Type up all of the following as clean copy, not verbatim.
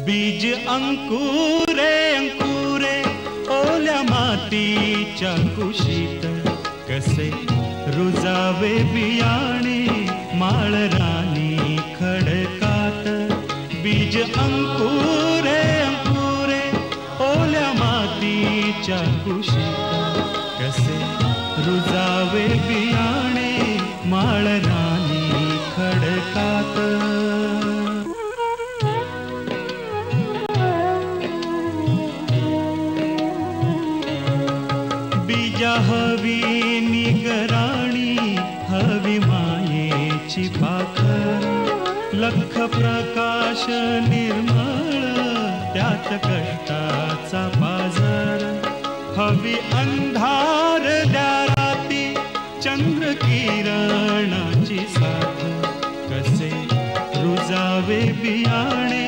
बीज अंकुरे अंकुरे ओल्या मातीच्या कुशीत कसे रुजावे बियाणे माळरानी खडकात बीज अंकुरे अंकुरे ओल्या मातीच्या कुशीत कसे रुजावे बियाणे माळरानी खडकात बीजा हवी निगराणी हवी मायेची पाखर लख प्रकाश निर्मळ त्यात कष्टाचा पाझर हवी अंधार द्या राती चंद्र किरणाची साथ कसे रुजावे बियाणे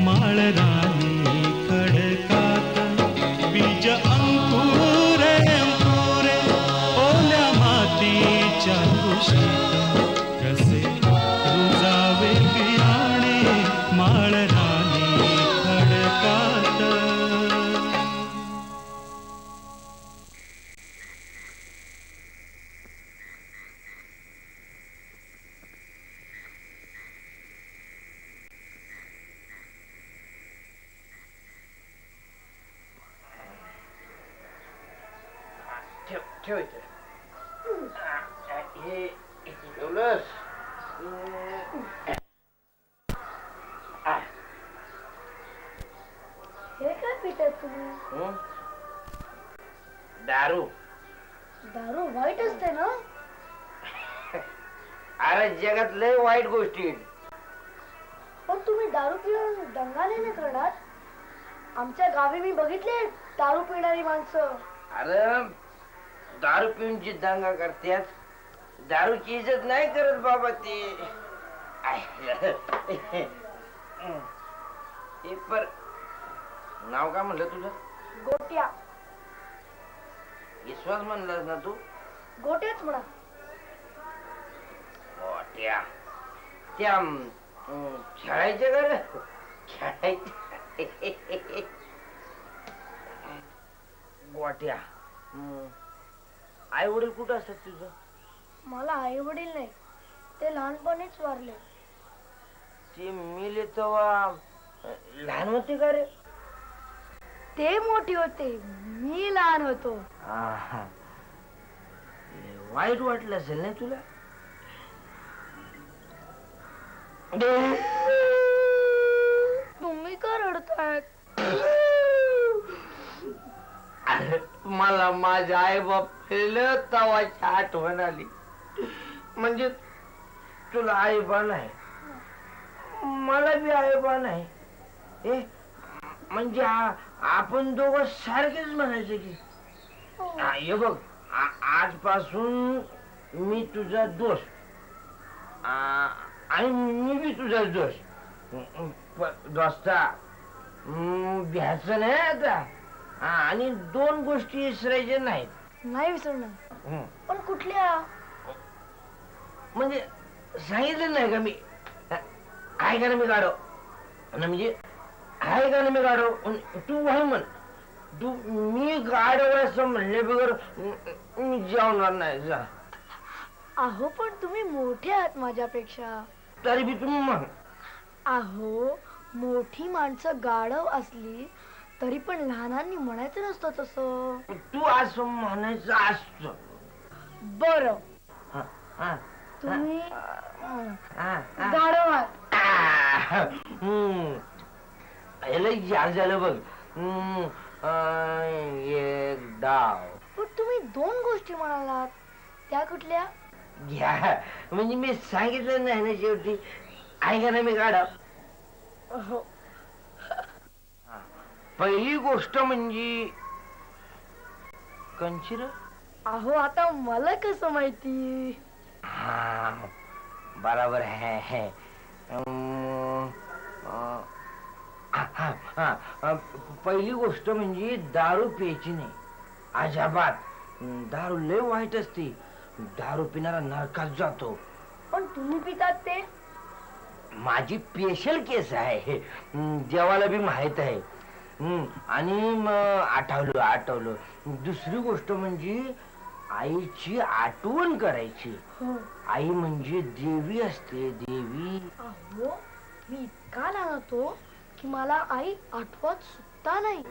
माळरानी खडकात बीज अंकुरे अंकुरे ओल्या मातीच्या कुशीत कसे रुजावे बियाणे माळरानी खडकात ठेव इथे हे ठेवलंस हे काय पितात तुम्ही? दारू दारू वाईट असते ना? अरे जगात लय वाईट गोष्टी पण तुम्ही दारू पिऊन दंगा नाही करणार? आमच्या गावी मी बघितले दारू पिणारी माणसं. अरे दारू पिऊन जी दंगा करतात दारूची इज्जत नाही करत बाबा ती पर नाव काय म्हणलं तुझं? गोट्या. विश्वास म्हणलास ना तू? गोट्याच म्हणा. गोट्या त्या खेळायच्या का रे? खेळायच्या गोट्या. आई वडील कुठं असतात तुझं? मला आई वडील नाही, ते लहानपणीच वारले. ते मेले तेव्हा लहान होते का रे? ते मोठी होते, मी लहान होतो. वाईट वाटलं असेल ना तुला? तुम्ही का रडताय? मला माझ्या आई बाप तवाची आठवण आली. म्हणजे तुला आई बा नाही, मला बी आई बा नाही. म्हणजे आपण दोघं सारखेच म्हणायचे की. हे बघ आजपासून मी तुझा दोस्त आणि मी बी तुझा दोस्त. दोस्ता भ्यायचं नाही आता. आणि दोन गोष्टी विसरायच्या नाहीत. नाही विसरणार. पण कुठल्या? म्हणजे सांगितलं नाही का मी? आहे का ना मी गाडव? म्हणजे आहे का ना मी गाडव? तू आहे म्हण. तू मी गाडव असं म्हणले बगर मी जेवणार नाही. जा. अहो पण तुम्ही मोठे आहात माझ्यापेक्षा. तरी बी तुम्ही म्हण. अहो मोठी माणसं गाढव असली तरी पण लहानांनी म्हणायचं नसतं तसं. तू असं म्हणायचं असत. बरं तुम्ही गाढव आहात. याद झालं बघ. एक डाव. पण तुम्ही दोन गोष्टी म्हणालात, त्या कुठल्या? घ्या म्हणजे मी सांगितलं नाही ना शेवटी. ऐका ना मी गाडव. पहिली गोष्ट म्हणजे कंचिर. अहो आता मला कसं माहिती? बराबर आहे. पहिली गोष्ट म्हणजे दारू प्यायची नाही अजिबात. दारू लय वाईट असते. दारू पिणारा नरकात जातो. पण तुम्ही पितात ते? माझी स्पेशल केस आहे. देवाला बी माहित आहे. आणि आठवलं दुसरी गोष्ट म्हणजे आईची आठवण करायची. आई म्हणजे देवी असते, देवी. अहो मी इतका लहान होतो की मला आई आठवत सुद्धा नाही.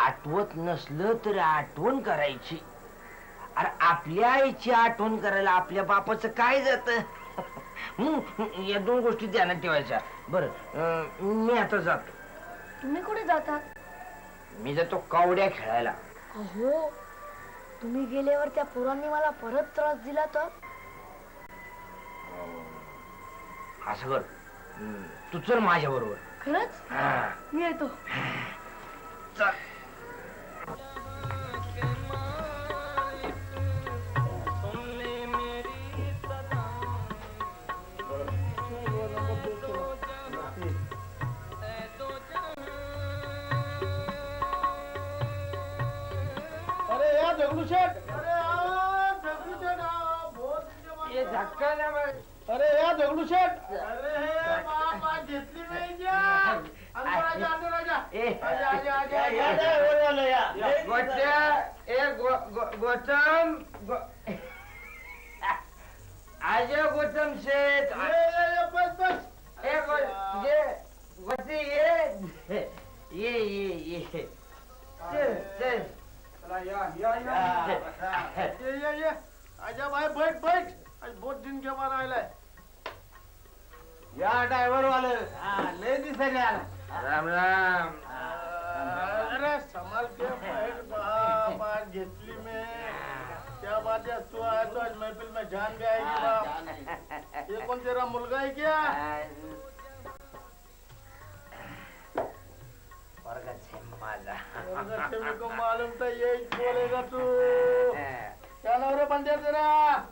आठवत नसलं तरी आठवण करायची. अरे आपल्या आईची आठवण करायला आपल्या बापाचं काय जात. या दोन गोष्टी ध्यानात ठेवायच्या. बरं मी आता जातो. तुम्ही कुठे जातात? मी जातो कावड्या खेळायला. अहो तुम्ही गेल्यावर त्या पोरांनी मला परत त्रास दिला तर? असं कर, तू चल माझ्या बरोबर. खरंच? मी येतो. चल. जगलू शेठ, जगलू शेठ, ये धक्का ना बघ. अरे या जगलू शेठ, अरे बाबा घेतली नाही गौतम आज गौतम शेठ. बस बस ये आजा भाई बैठ बैठ. आज बहुत दिन के बाद आयलाय. या ड्रायव्हर वाले लय दिसायला आला. राम राम. अरे संभाल के बैठ बाप. घेतली में क्या बात है. तू आया तो आज महफिल में जान भी आएगी बाप. ये कौन तेरा मुलगा है क्या? मेरे को मालूम था यही बोलेगा तू. क्या नाम रे बंड्या तेरा?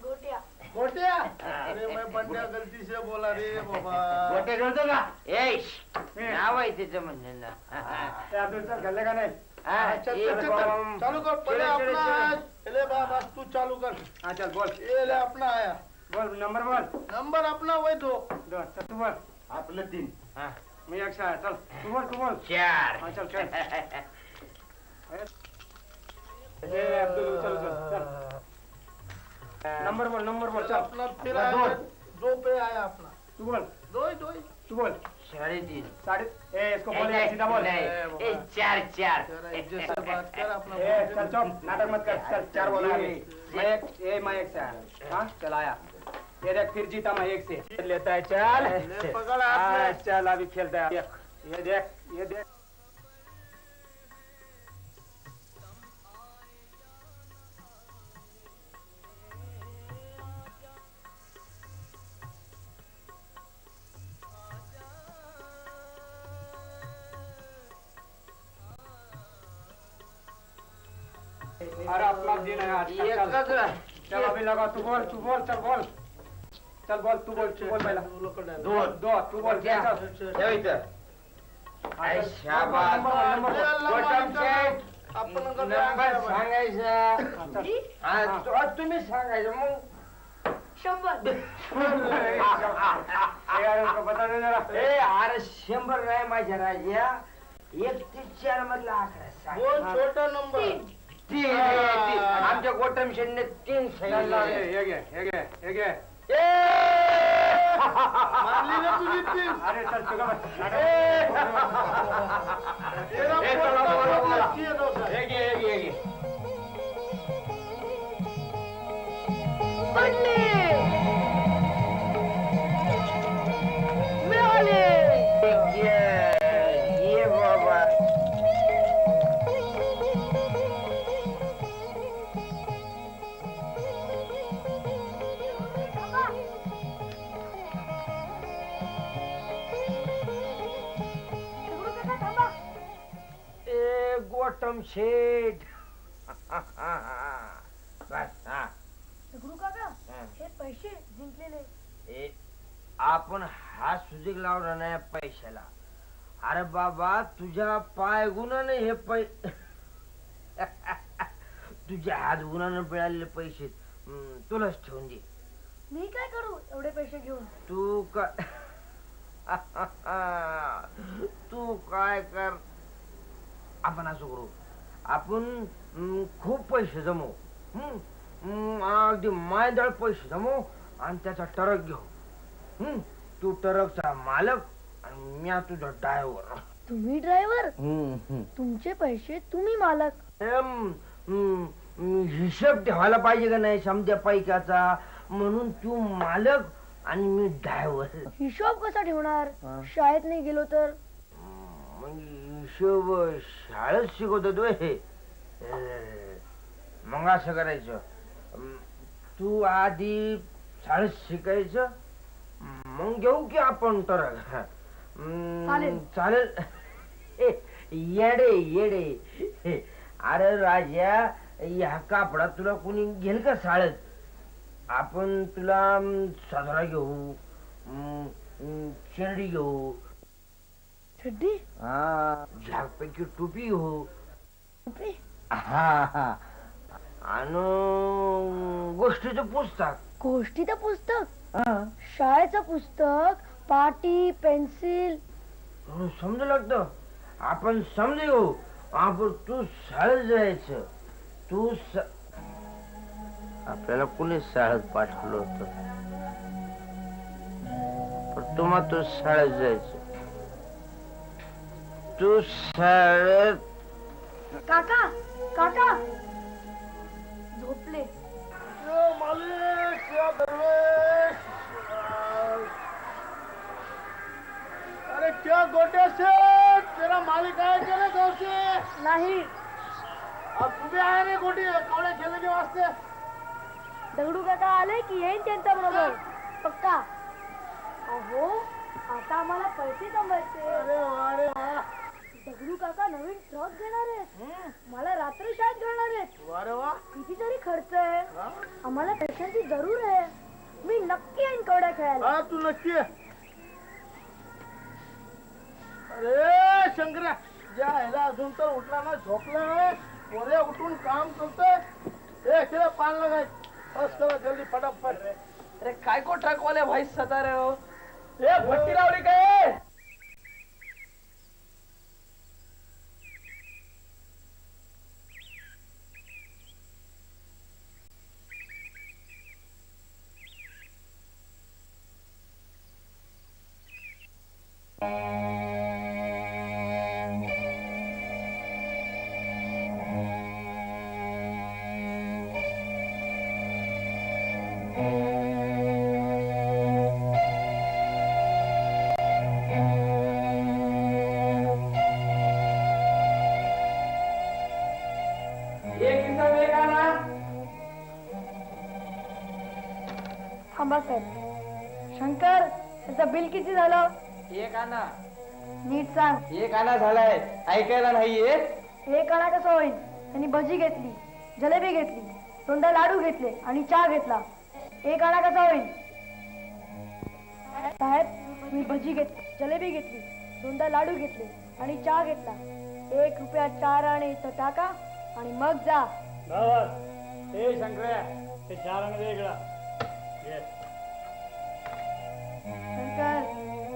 गोट्या. गोट्या. अरे मैं बंड्या गलती से बोला रे बाबा. गोट्या करतो का? नाव आहे त्याचं म्हणणं ना. गल्ले का नाही. चालू कर पहले अपना. पहले बाबा तू चालू कर. हाँ चल बोल. ये ले अपना आया. बोल नंबर बोल. नंबर अपना वही दो. तू बोल. आपले 3. मी 1 चल तू बोल 4. हाँ चल अब्दुल चल नंबर बोल चल. अपना फिर आया 2 पे आया अपना. तू बोल. 2 तू बोल. 3.5. इसको बोल सीधा बोल. 4. जैसे बात कर अपना. चल चुप नाटक मत कर. चल 4 बोला अभी. मैं 1 से आया. हाँ चल आया. ये देख फिर जीता मैं 1 से लेता है. चल पकड़. चल अभी खेलता है. ये देख अरे अपना दिन है आज का. चल अभी लगा. तू बोल चल बोल. चल बोल तू बोल पहला. 2 तू बोल. शाबास. गौतम शेठ नंबर सांगायचा. तुम्ही सांगायचं मग. 100. बता दे जरा. अरे 100 नाही माझ्या राजा. 1 ते 4 मधला आकडा सांग. वो छोटा नंबर. 3. आमच्या गौतम शेठने 3 सांगितले. हे घे. मारली ना तुझी 3. अरे चल तुझा पडले. मिळाले. ये बाबा. गौतम शेठ. बस. दगडू काका हे पैसे जिंकलेले. आपण हा सुजिक लावला नाही पैशाला. अरे बाबा तुझ्या पाय गुणाने हे तुझ्या हात गुणाने मिळालेले पैसे तुलाच ठेवून दे. मी काय करू एवढे पैसे घेऊन? तू काय तू काय कर, आपण असं करू, आपण खूप पैसे जमवू, अगदी मायदळ पैसे जमवू आणि त्याचा ट्रक घेऊ. तू ट्रकचा मालक आणि मी तुझा ड्रायव्हर. तुम्ही ड्रायव्हर, तुमचे पैसे तुम्ही मालक. हिशोब ठेवायला पाहिजे का नाही समजा पैशाचा, म्हणून तू मालक आणि मी ड्रायव्हर. हिशोब कसा ठेवणार? शाळेत नाही गेलो तर? हिशोब शाळेत शिकवतो हे. मग असं करायचं, तू आधी शाळेत शिकायचं, मग घेऊ की आपण तर. चालेल. येडे येडे, अरे राजा, या कापडात तुला कोणी घेईल का शाळेत? आपण तुला साजरा घेऊ, शेरडी घेऊ, चड्डी, झाकपैकी टोपी घेऊ, आणि गोष्टीचं पुस्तक. गोष्टीचं पुस्तक? शाळेचं पुस्तक, पाटी, पेन्सिल समजू लागतं. आपण समजू घेऊ. आपण तू शाळेत जायचं. तू आपल्याला कुणी शाळेत पाठवलं होतं, पण तुम्हा तू शाळेत जायचं. तू शाळेत. काका, काका झोपले. मालिक या दरवेश, अरे क्या गोटे से तेरा मालिक आया क्या रे गाँव से? नाही. अब तू भी आया रे गोटी कवड़े खेलने के वास्ते? दगडू काका आले की येईन त्यांच्या बरोबर पक्का. अहो आता आम्हाला पैसे कमवायचे. अरे वा. दगडू काका नवीन ट्रक घेणार आहेत, मला रात्री शाळेत घालणार आहेत. अरे वा, कितीतरी खर्च आहे, आम्हाला पैशांची जरूर आहे. मी नक्की येईन कवड्या खेळायला. हा तू नक्की. अरे शंकर्या, ज्या ह्याला अजून तर उठला ना, झोपला नाही. पोरे उठून काम करतोय. हे पान लगाय, बस करा जल्दी फटाफट. अरे काय को ट्रक वाले भाई सता रहे हो? ए भट्टी लावली काय? थांबा साहेब. शंकर, त्याचं बिल किती झालं? 1 आना. नीट सांग. 1 आना झालाय, ऐकायला नाहीये? 1 आना कसं होईल? त्यांनी भजी घेतली, जलेबी घेतली, 2दा लाडू घेतले आणि चहा घेतला. 1 आना कसा होईल? साहेब, मी भजी घेतली, जलेबी घेतली, 2दा लाडू घेतले आणि चहा घेतला. 1 रुपया 4 आणे तर टाका आणि मग जा. ए शंकर्या, ते 4 आणे वेगळा. शंकर,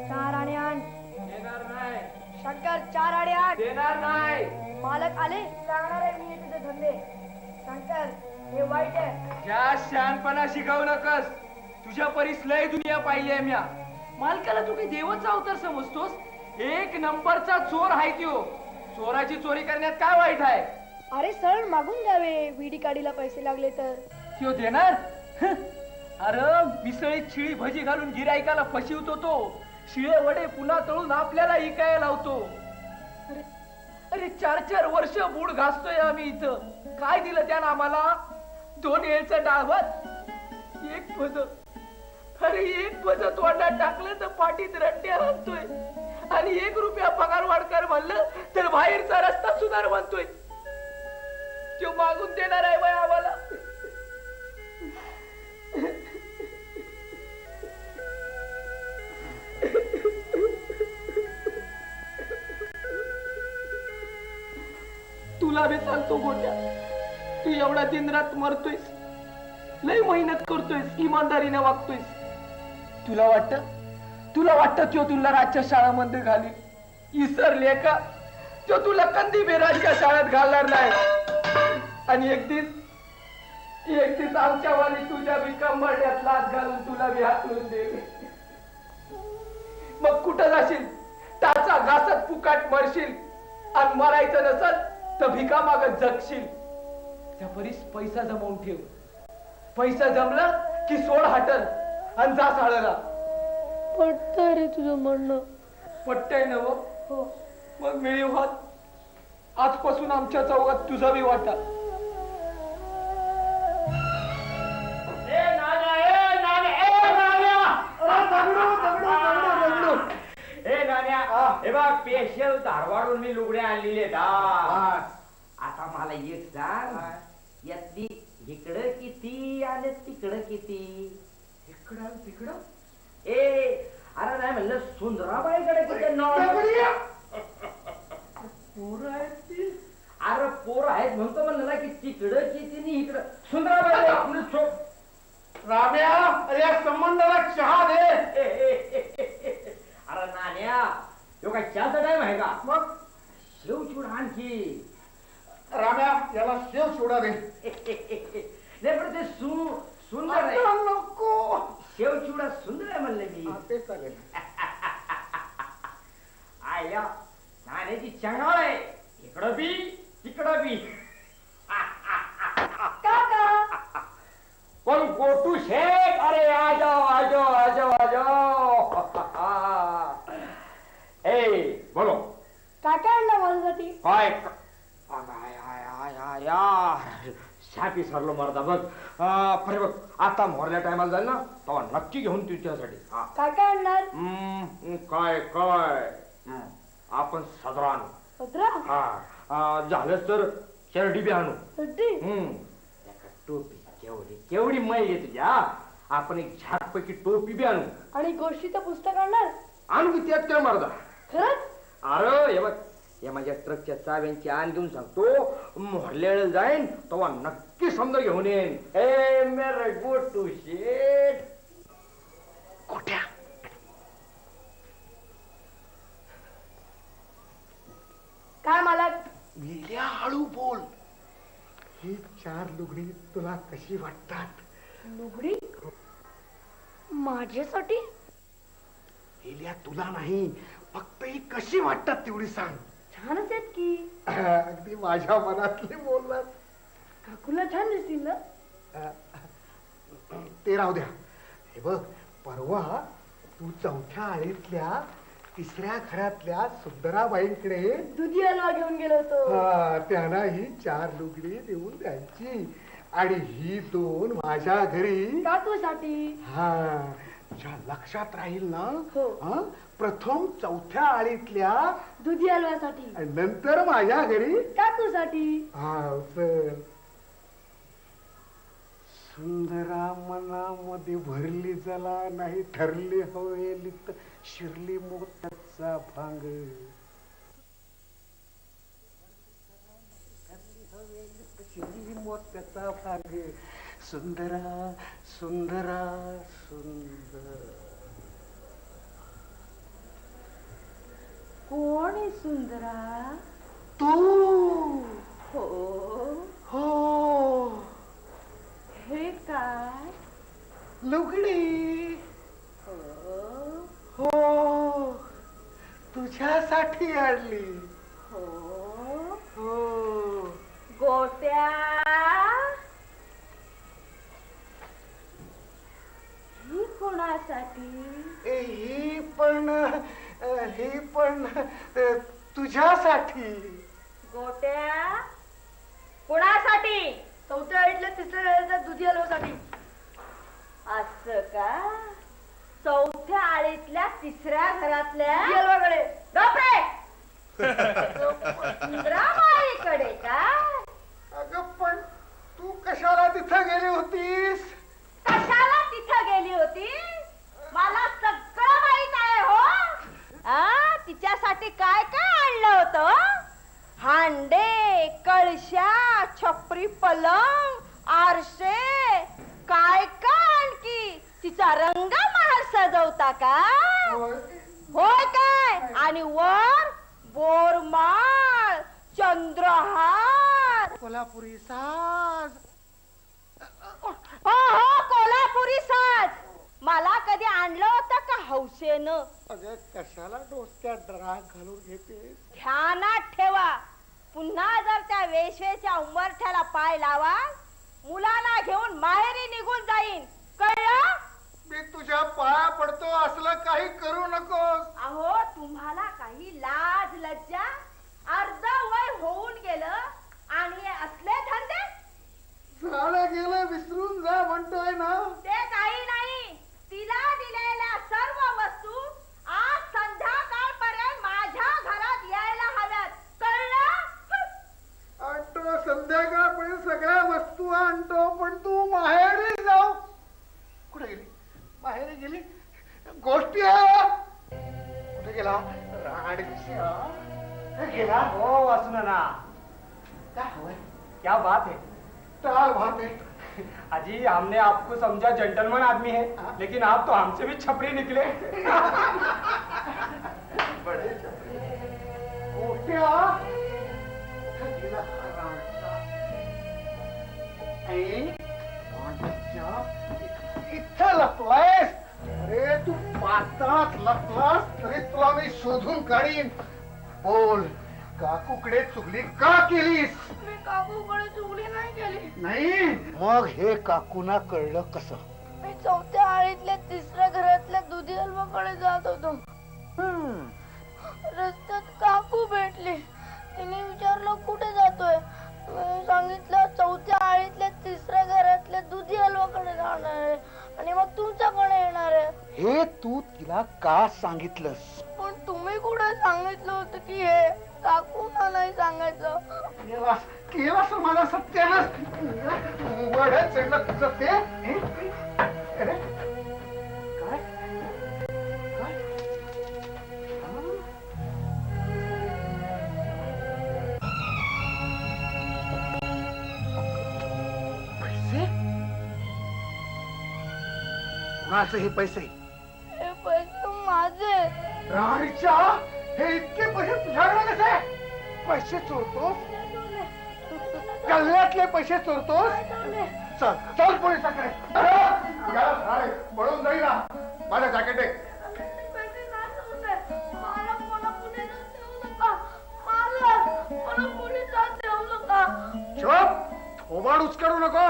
4 आणे आण. देणार नाही. शंकर, 4 आणे आण. देणार नाही. मालक आले सांगणार आहे मी तुझे धंदे. शंकर, हे वाईट आहे. ज्या शहाणपणा शिकवू नकस. तुझ्या परीस लय दुनिया पाहिली आहे म्या. मालकाला तू काही देवाचा अवतार समजतोस? 1 नंबरचा चोर आहे त्यो. चोराची चोरी करण्यात काय वाईट आहे? अरे सर, मागून द्यावे, विडी काढीला पैसे लागले तर. त्यो देणार? अरे मिसळीत शिळी भजी घालून गिरायकाला फसवतो तो. शिळे वडे पुन्हा तळून आपल्याला इकायला लावतो. अरे 4-4 वर्ष बूड घासतोय आम्ही इथं. काय दिलं त्यानं आम्हाला? 2 येळचं डाळ भात, 1 भज. अरे 1 भज तोंडात टाकलं तर पाठीत रट्ट्या आणतोय. आणि 1 रुपया पगार वाढ कर म्हणलं तर बाहेरचा रस्ता सुधार म्हणतोय. तो मागून देणार आहे बाय आम्हाला. तुला बी सांगतो गोट्या, तू एवढा दिन रात मरतोयस. लय मेहनत करतोयस, इमानदारीने वागतोयस. तुला वाटतं तो तुला राजच्या शाळामध्ये घाली इसरले का? तो तुला कधी बी राजच्या शाळेत घालणार नाही. आणि एक दिवस आमच्या वाली तुझ्या बी कंबरड्यात लाच घालून तुला बी हाकलून दे. मग कुठं जाशील? टाचा घासत फुकाट मरशील. आणि मरायचं नसल तर भिका मागत जगशील. त्या परीस पैसा जमवून ठेव. पैसा जमला की सोड हाटल आणि जा साळला. पटतंय रे तुझं म्हणणं. पट्टय नव? हो. मग मिळीव हात. आजपासून आमच्या चौघात तुझा बी वाटा. स्पेशल धारवाडून मी लुगड्या आणलेले. आता मला एक सांग, यातली इकडं किती आणि तिकडं किती? इकडं तिकडं? अरे नाही म्हणलं सुंदराबाईकडे किती? पोरं आहेत. अरे पोरं आहेत म्हणतो म्हणलं ना की तिकडं किती आणि इकडं. सुंदराबाई राम्या, या संबंधाला चहा दे. अरे नाण्या, यो काय चहाचा टाइम आहे का? मग शेवचूड आणखी. राम्या, याला शेव सोडा दे. नाही पण ते सुंदर आहे. नको, शेवचुडा सुंदर आहे म्हणलं मी. ते चालेल. आया नाण्याची चंगाळ आहे. इकडं बी तिकडं बी. पण गोटू शेख, अरे आ जाओ. बोलो काय काय आणलं माझ्यासाठी? काय? शापी सरलो मरदा बघ. अरे बघ, आता मोरल्या टायमाला जाईल ना तेव्हा नक्की घेऊन तुझ्यासाठी. काय काय आणणार? काय आपण सदरा आणू. सदरा? झालंच तर शेरडी बी आणू. टोपी केवढी मैल आहे तुझ्या. आपण एक झाकपैकी टोपी बी आणू. आणि गोष्टीचं पुस्तक आणणार? आणू की त्यात काय मरदा. खरंच? अरे हे बघ, या माझ्या ट्रकच्या चाव्यांची आण देऊन सांगतो. मोहरलेलं जाईन तेव्हा नक्की समजा घेऊन येईन. ए मेरे गोटू शेठ. खोट्या. काय मालक? विल्या हळू बोल. ही 4 लुगडी तुला कशी वाटतात? लुगडी? माझ्यासाठी? विल्या तुला नाही, फक्त ही कशी वाटतात तेवढी सांग. छानच आहेत की. अगदी माझ्या मनातले बोललास. काकूला छान दिसतील ना? ते राहू द्या. हे बघ, परवा तू 4थ्या आळीतल्या 3ऱ्या घरातल्या सुंदराबाईंकडे दुधी हलवा घेऊन गेलो होतो. त्यांना ही 4 लुगडी देऊन द्यायची आणि ही 2 माझ्या घरी काकूसाठी. तुझ्या लक्षात राहील ना? हो. प्रथम 4थ्या आळीतल्या दुधी हलव्यासाठी, नंतर माझ्या घरी काकूसाठी. चल. सुंदरा मनामध्ये भरली जला नाही ठरली हवेलीत शिरली मोत्याचा भांग. शिरली मोत्याचा भांग. सुंदरा सुंदरा सुंदर. कोण आहे सुंदरा? तू. हो हो. हे काय? लुगडी. हो, तुझ्यासाठी आणली. हो. हो. गोट्या, ही कोणासाठी? ही पण तुझ्यासाठी. गोट्या, कोणासाठी? 4थ्या आळीतल्या 3ऱ्या घराच्या दुधी हलव्यासाठी. असं का? 4थ्या आळीतल्या 3ऱ्या घरातल्या हलवाकडे. सुंदराबाईकडे का? अगं पण तू कशाला तिथं गेली होतीस? कशाला तिथं गेली होतीस? मला सगळं माहित आहे हो. तिच्यासाठी काय काय आणलं होतं? हांडे, कळशा, छपरी, पलंग, आरसे, सारंगा महाल सजवता का? होय काय? आणि वर बोरमाळ, चंद्रहार, कोल्हापुरी साज. हो हो कोल्हापुरी साज. मला कधी आणलं होतं का हौसेनं? अगं कशाला डोसक्यात ड्राग घालून घेते? ध्यानात ठेवा, पुन्हा जर त्या वेश्वेच्या उंबरठ्याला पाय लावा, मुलांना घेऊन माहेरी निघून जाईन, कळलं? मी तुझ्या पाया पडतो, असलं काही करू नकोस. अहो तुम्हाला काही लाज लज्जा? अर्ध वय होऊन गेलं आणि हे असले धंदे? झालं गेलं विसरून जा म्हणतोय ना. ते काही नाही. तिला दिलेल्या सर्व वस्तू आज संध्याकाळपर्यंत माझ्या घरात यायला हव्यात, कळलं? आणतो संध्याकाळपर्यंत सगळ्या वस्तू आणतो, पण तू माहेरी जाऊ. कुठे गेली? माहेरी गेली? गोष्टी कुठे गेला? राडीच्या गेला. ओ वसुंधरा, काय हवंय? क्या बात है टाल भात है. अजी, हमने आपको समझा जेंटलमैन आदमी है, लेकिन आप तो हमसे भी छपरी निकले. बड़े छपरी. गोट्या कुठे गेला हा राडचा? इथं लपलायस? अरे तू पाताळात लपलास तरी तुला मी शोधून काढीन. बोल, काकूकडे चुगली का केलीस? मी काकूकडे चुगली नाही केली. नाही? मग हे काकूना कळलं कसं? मी चौथ्या आळीतल्या तिसऱ्या घरातल्या दुधी हलवाकडे जात होतो. रस्त्यात काकू भेटली. तिने विचारलं कुठे जातोय. मी सांगितलं चौथ्या आळीतल्या तिसऱ्या घरातल्या दुधी हलवाकडे जाणार आहे आणि मग तुमच्याकडे येणार आहे. हे तू तिला का सांगितलंस? पण तुम्ही कुठे सांगितलं होतं की हे काकूना नाही सांगायचं. केलास माझा सत्यानाश. वड्यात चढलं तुझं ते. अरे काय काय? पैसे? कुणाचे हे पैसे? हे पैसे माझे. राणीच्या हे इतके पैसे तुझ्याकडे कसे? पैसे चोरतोस? गल्ल्यातले पैसे चोरतोस? चल चल पोलिसाकडे. पळून जाईल ना. माझं जॅकेट आहे. पैसे नाही चोरले. मला पोलिसात देऊ नका. मला पोलिसात देऊ नका. चुप, थोबाड उचकारू नको.